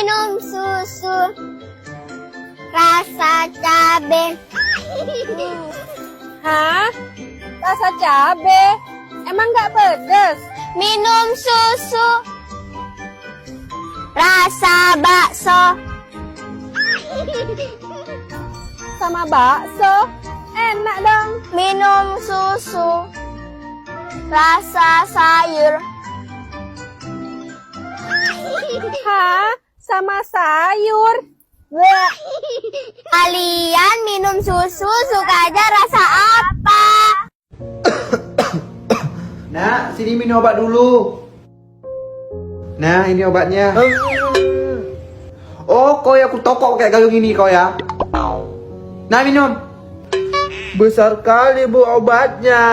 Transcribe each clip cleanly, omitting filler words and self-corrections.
minum susu rasa cabe. Hah? Rasa cabe? Emang nggak pedes? Minum susu rasa bakso. Sama bakso? Enak dong. Minum susu rasa sayur. Hah? Sama sayur? Bleh. Kalian minum susu sukanya rasa apa? Nak, sini minum obat dulu. Nah, ini obatnya. Oh, kau ya aku tokok kayak gayung ini kau ya. Nah, minum. Besar kali bu obatnya.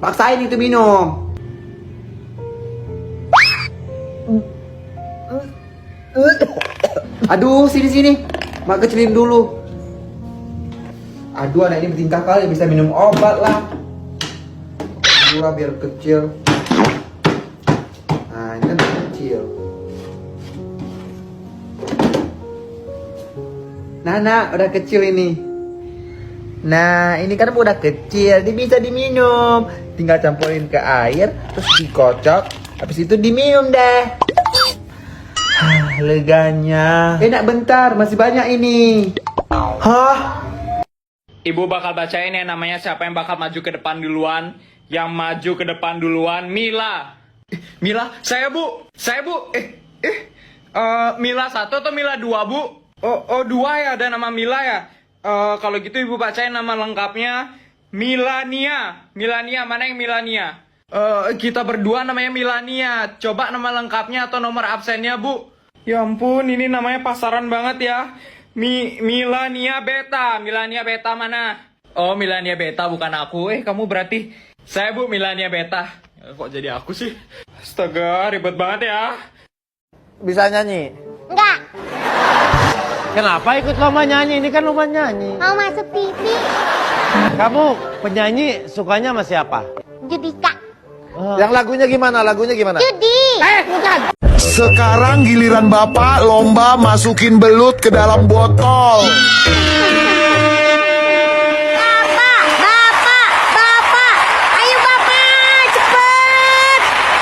Paksain itu minum. Aduh, sini. Mak kecilin dulu. Aduh, anak ini bertingkah kali bisa minum obat lah. Aduh lah, biar kecil. Nah, ini kan kecil. Nah, udah kecil ini. Nah, ini kan udah kecil, dia bisa diminum. Tinggal campurin ke air, terus dikocok. Habis itu diminum deh. Leganya. Enak bentar, masih banyak ini. Hah? Ibu bakal bacain yang namanya siapa yang bakal maju ke depan duluan. Yang maju ke depan duluan, Mila. Mila, saya bu. Mila 1 atau Mila 2 bu? Oh 2 ya, ada nama Mila ya. Kalau gitu ibu bacain nama lengkapnya. Milania, mana yang Milania? Kita berdua namanya Milania. Coba nama lengkapnya atau nomor absennya bu. Ya ampun, ini namanya pasaran banget ya. Milania Beta mana? Oh, Milania Beta bukan aku. Kamu berarti saya bu Milania Beta. Kok jadi aku sih? Astaga, ribet banget ya. Bisa nyanyi? Enggak. Kenapa ikut lomba nyanyi? Ini kan lomba nyanyi. Mau masuk TV. Kamu penyanyi sukanya sama siapa? Judika. Yang lagunya gimana? Judi. Bukan. Sekarang giliran bapak lomba masukin belut ke dalam botol. Bapak. Ayo bapak,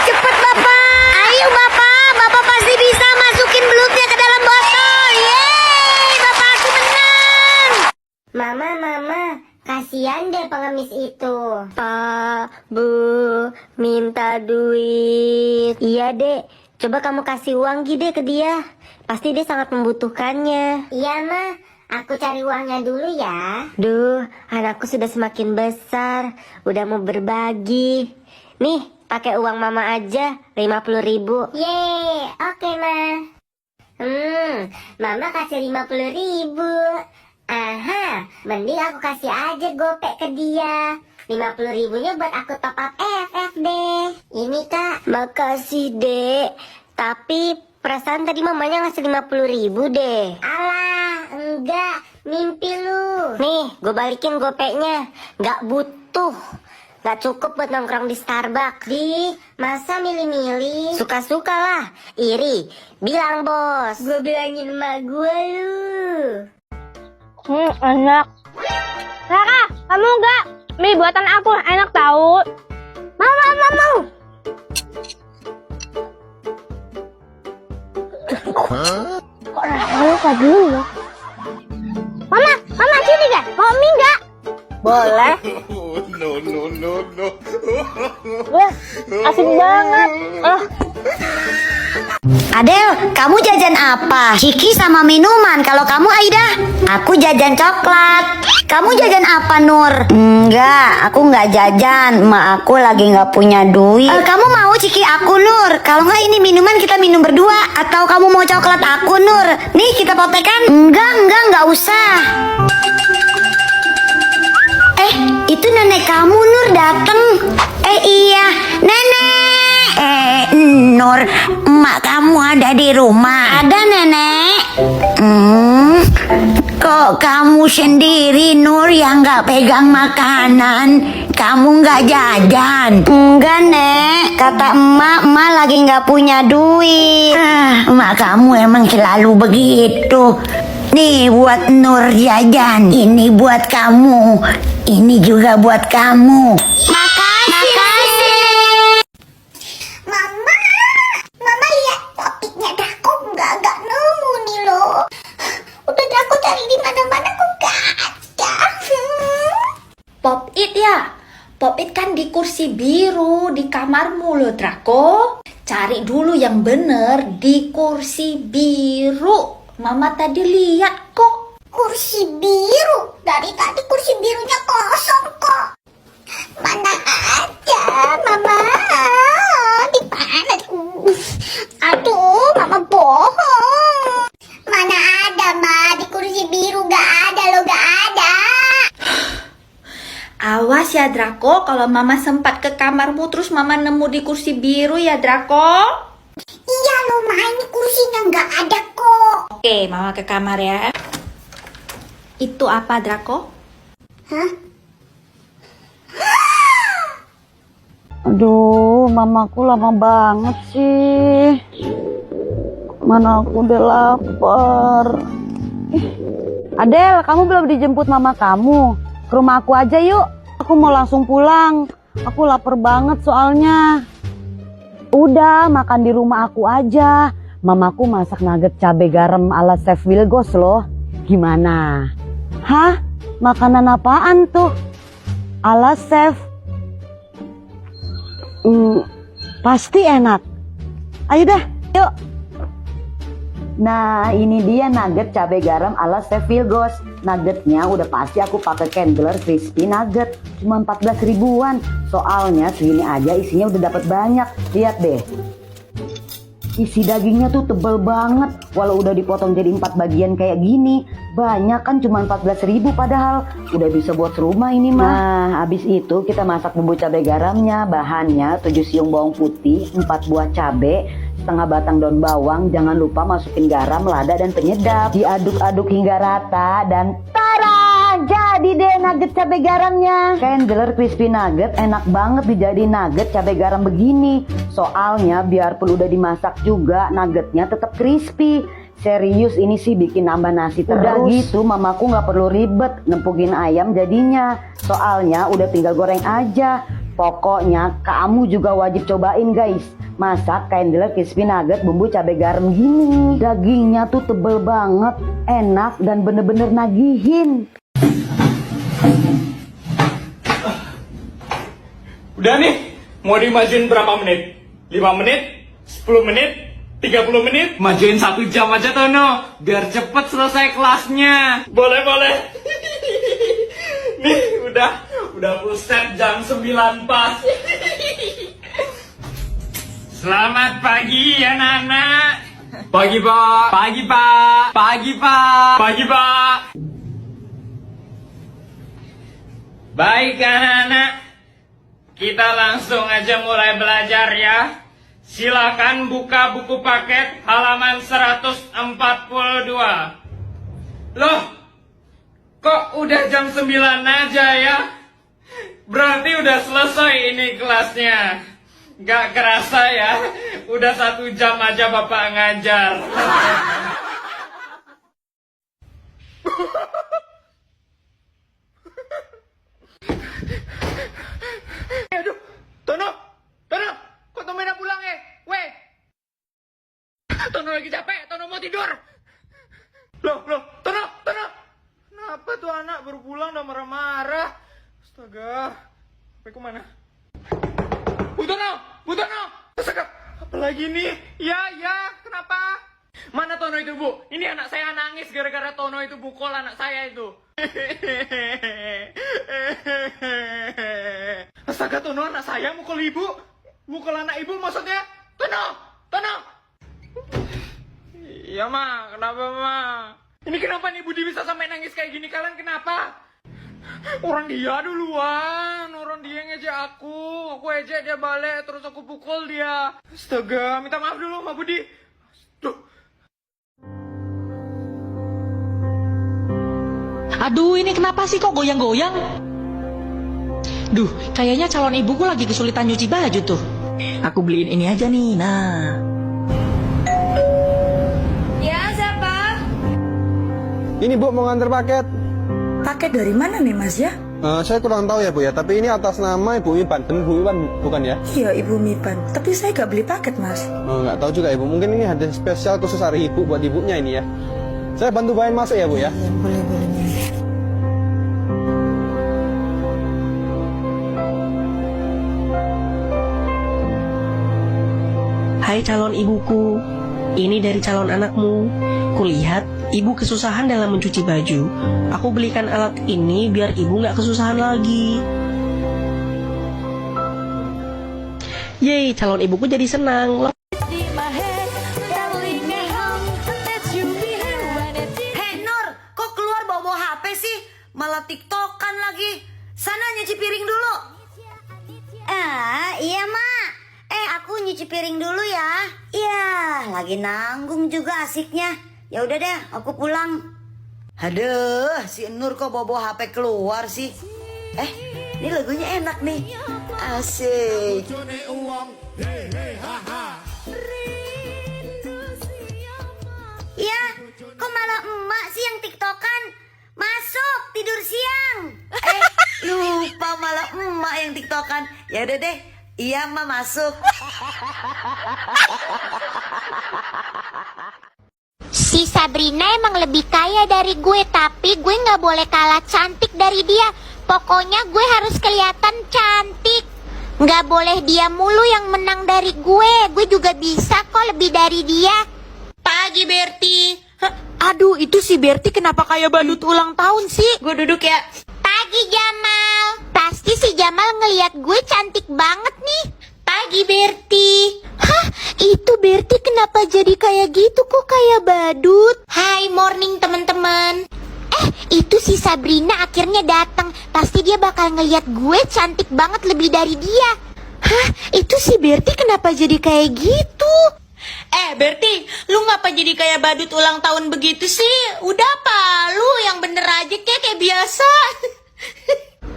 cepet bapak. Ayo bapak pasti bisa masukin belutnya ke dalam botol. Yeay, bapak aku menang. Mama, kasihan deh pengemis itu. Pak, Bu, minta duit. Iya dek, coba kamu kasih uang gede ke dia. Pasti dia sangat membutuhkannya. Iya mah, aku cari uangnya dulu ya. Duh, anakku sudah semakin besar, udah mau berbagi. Nih, pakai uang mama aja, 50.000. Yeay, oke mah. Mama kasih 50.000. Aha, mending aku kasih aja gopek ke dia. 50.000-nya buat aku top up FF deh. Ini kak. Makasih dek. Tapi perasaan tadi mamanya ngasih 50.000 deh. Alah, enggak. Mimpi lu. Nih, gue balikin gopeknya. Gak butuh. Gak cukup buat nongkrong di Starbucks. Di, masa milih-milih? Suka-suka lah. Iri. Bilang bos. Gue bilangin emak gue lu. Enak. Rara, kamu enggak? Mie buatan aku enak tahu. Mau. Kok rasanya kayak dulu ya? Mama sini gak? Mau mie gak? Boleh. No. Wah, asik banget. Adel, kamu jajan apa? Ciki sama minuman. Kalau kamu Aida? Aku jajan coklat. Kamu jajan apa Nur? Enggak, aku nggak jajan. Mak aku lagi nggak punya duit. Kamu mau Ciki aku Nur? Kalau nggak ini minuman kita minum berdua. Atau kamu mau coklat aku Nur? Nih kita potekan. Enggak usah. Itu nenek kamu Nur dateng. Iya, nenek. Nur, emak kamu ada di rumah. Ada nenek. Kok kamu sendiri Nur yang nggak pegang makanan? Kamu nggak jajan? Enggak Nek, kata emak lagi nggak punya duit. Emak kamu emang selalu begitu. Nih buat Nur jajan, ini buat kamu, ini juga buat kamu. Makasih. Mama lihat topiknya Draco nggak nemu nih loh. Udah Draco cari di mana-mana kok nggak ada. Pop it ya? Pop it kan di kursi biru di kamarmu loh Draco. Cari dulu yang bener di kursi biru. Mama tadi lihat kok. Kursi biru? Dari tadi kursi birunya kosong kok. Mana ada, Mama? Di mana? Aduh, Mama bohong. Mana ada, Ma? Di kursi biru gak ada loh, gak ada. Awas ya Draco, kalau Mama sempat ke kamarmu terus Mama nemu di kursi biru ya Draco. Iya loh, Ma, ini kursinya gak ada kok. Oke, Mama ke kamar ya. Itu apa Draco? Hah? Aduh, mamaku lama banget sih. Mana aku udah lapar. Adel, kamu belum dijemput mama kamu. Ke rumah aku aja yuk. Aku mau langsung pulang. Aku lapar banget soalnya. Udah, makan di rumah aku aja. Mamaku masak nugget cabai garam ala Chef Wilgos loh. Gimana? Hah? Makanan apaan tuh? Ala Chef? Pasti enak. Ayo dah, yuk. Nah, ini dia nugget cabai garam ala Chef Wilgos. Nuggetnya udah pasti aku pakai Candler Crispy Nugget. Cuma 14 ribuan. Soalnya segini aja isinya udah dapat banyak. Lihat deh. Isi dagingnya tuh tebel banget. Walau udah dipotong jadi 4 bagian kayak gini. Banyak kan cuma 14 ribu padahal. Udah bisa buat serumah ini mah. Nah, habis itu kita masak bumbu cabai garamnya. Bahannya 7 siung bawang putih, 4 buah cabai, setengah batang daun bawang. Jangan lupa masukin garam, lada, dan penyedap. Diaduk-aduk hingga rata dan tada! Jadi deh nugget cabai garamnya. Candler Crispy Nugget enak banget dijadiin nugget cabai garam begini. Soalnya biarpun udah dimasak juga, nuggetnya tetap crispy. Serius ini sih bikin nambah nasi terus. Udah gitu mamaku nggak perlu ribet nempukin ayam jadinya. Soalnya udah tinggal goreng aja. Pokoknya kamu juga wajib cobain guys. Masak Candler Crispy Nugget bumbu cabai garam gini. Dagingnya tuh tebel banget, enak dan bener-bener nagihin. Udah nih, mau dimajuin berapa menit? 5 menit? 10 menit? 30 menit? Majuin 1 jam aja Tono, biar cepet selesai kelasnya. Boleh. Nih, udah full set jam 9 pas. Selamat pagi ya anak-anak. Pagi Pak. Pagi Pak. Pagi Pak. Pagi Pak. Baik anak-anak, kita langsung aja mulai belajar ya. Silakan buka buku paket halaman 142. Loh, kok udah jam 9 aja ya? Berarti udah selesai ini kelasnya. Gak kerasa ya, udah 1 jam aja Bapak ngajar. Aduh, Tono, kok Tomena pulang ya? Weh, Tono lagi capek, Tono mau tidur. Loh, Tono, kenapa tuh anak baru pulang udah marah-marah? Astaga, HP ku mana? Bu Tono, astaga, apa lagi nih? Ya, kenapa? Mana Tono itu Bu? Ini anak saya nangis gara-gara Tono itu pukul anak saya itu. Astaga Tono, anak saya mukul ibu. Mukul anak ibu maksudnya? Tono. Iya Ma, kenapa Ma? Ini kenapa nih Budi bisa sampai nangis kayak gini? Kalian kenapa? Orang dia duluan, orang dia ngejek aku ejek dia balik, terus aku pukul dia. Astaga, minta maaf dulu Ma Budi. Duh. Aduh, ini kenapa sih kok goyang-goyang? Duh, kayaknya calon ibuku lagi kesulitan nyuci baju tuh. Aku beliin ini aja nih, nah. Ya, siapa? Ini Bu mau nganter paket. Paket dari mana nih Mas ya? Saya kurang tahu ya Bu ya, tapi ini atas nama Ibu Mipan. Bener Bu Mipan bukan ya? Iya, Ibu Mipan. Tapi saya gak beli paket, Mas. Nggak tahu juga Ibu. Mungkin ini ada spesial khusus hari Ibu buat ibunya ini ya. Saya bantu bawain masuk ya Bu ya. Iya, boleh. Hai calon ibuku, ini dari calon anakmu. Kulihat ibu kesusahan dalam mencuci baju. Aku belikan alat ini biar ibu nggak kesusahan lagi. Yeay, calon ibuku jadi senang. Hei Nur, kok keluar bawa HP sih? Malah tiktokan lagi. Sana nyuci piring dulu. Iya mak. Aku nyuci piring dulu ya. Iya, lagi nanggung juga asiknya. Ya udah deh, aku pulang. Aduh, si Nur kok bawa HP keluar sih? Ini lagunya enak nih. Asik. Ya, kok malah emak sih yang tiktokan? Masuk, tidur siang. Lupa malah emak yang tiktokan. Ya udah deh, iya emak masuk. Si Sabrina emang lebih kaya dari gue, tapi gue nggak boleh kalah cantik dari dia. Pokoknya gue harus kelihatan cantik. Nggak boleh dia mulu yang menang dari gue. Gue juga bisa kok lebih dari dia. Pagi Berti. Aduh, itu si Berti kenapa kayak badut ulang tahun sih? Gue duduk ya. Pagi Jamal. Pasti si Jamal ngelihat gue cantik banget nih. Pagi Berti. Hah, itu Berti kenapa jadi kayak gitu, kok kayak badut? Hai morning teman-teman. Itu si Sabrina akhirnya datang. Pasti dia bakal ngelihat gue cantik banget lebih dari dia. Hah, itu si Berti kenapa jadi kayak gitu? Berti, lu ngapa jadi kayak badut ulang tahun begitu sih? Udah apa? Lu yang bener aja kayak biasa.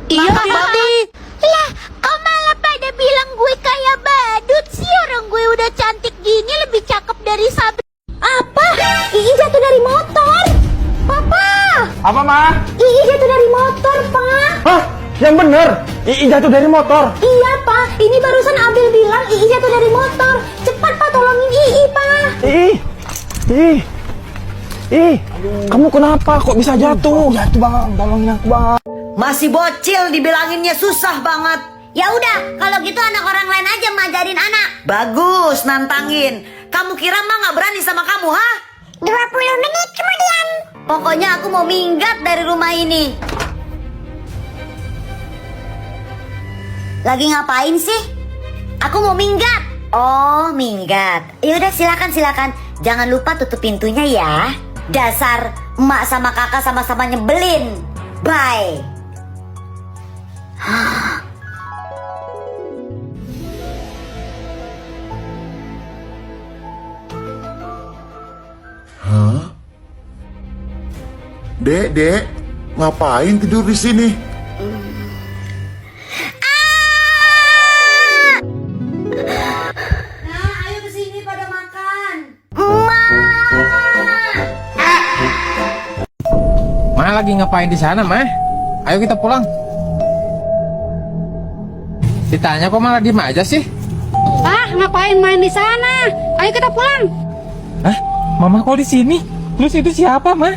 Iya Berti. Lah, kok malah pada bilang gue kayak badut sih? Orang gue udah cantik gini, lebih cakep dari Sabrina. Apa? Ii jatuh dari motor. Papa. Apa Ma? Ii jatuh dari motor, Pak. Hah? Yang bener? Ii jatuh dari motor. Iya, Pak. Ini barusan Abel bilang Ii jatuh dari motor. Cepat, Pak, tolongin Ii, Pak. Kamu kenapa? Kok bisa jatuh? Jatuh Bang, tolongin aku Bang. Masih bocil dibilanginnya susah banget. Ya udah, kalau gitu anak orang lain aja ngajarin anak. Bagus, nantangin. Kamu kira mah gak berani sama kamu, ha? 20 menit kemudian. Pokoknya aku mau minggat dari rumah ini. Lagi ngapain sih? Aku mau minggat. Oh, minggat. Yaudah, silakan. Jangan lupa tutup pintunya ya. Dasar emak sama kakak sama-sama nyebelin. Bye. Hah? Dek, ngapain tidur di sini? Nah, ayo kesini pada makan. Ma lagi ngapain di sana, Ma? Ayo kita pulang. Ditanya kok malah diem aja sih? Pak, ngapain main di sana? Ayo kita pulang. Hah? Mama kok di sini? Terus itu siapa, Ma?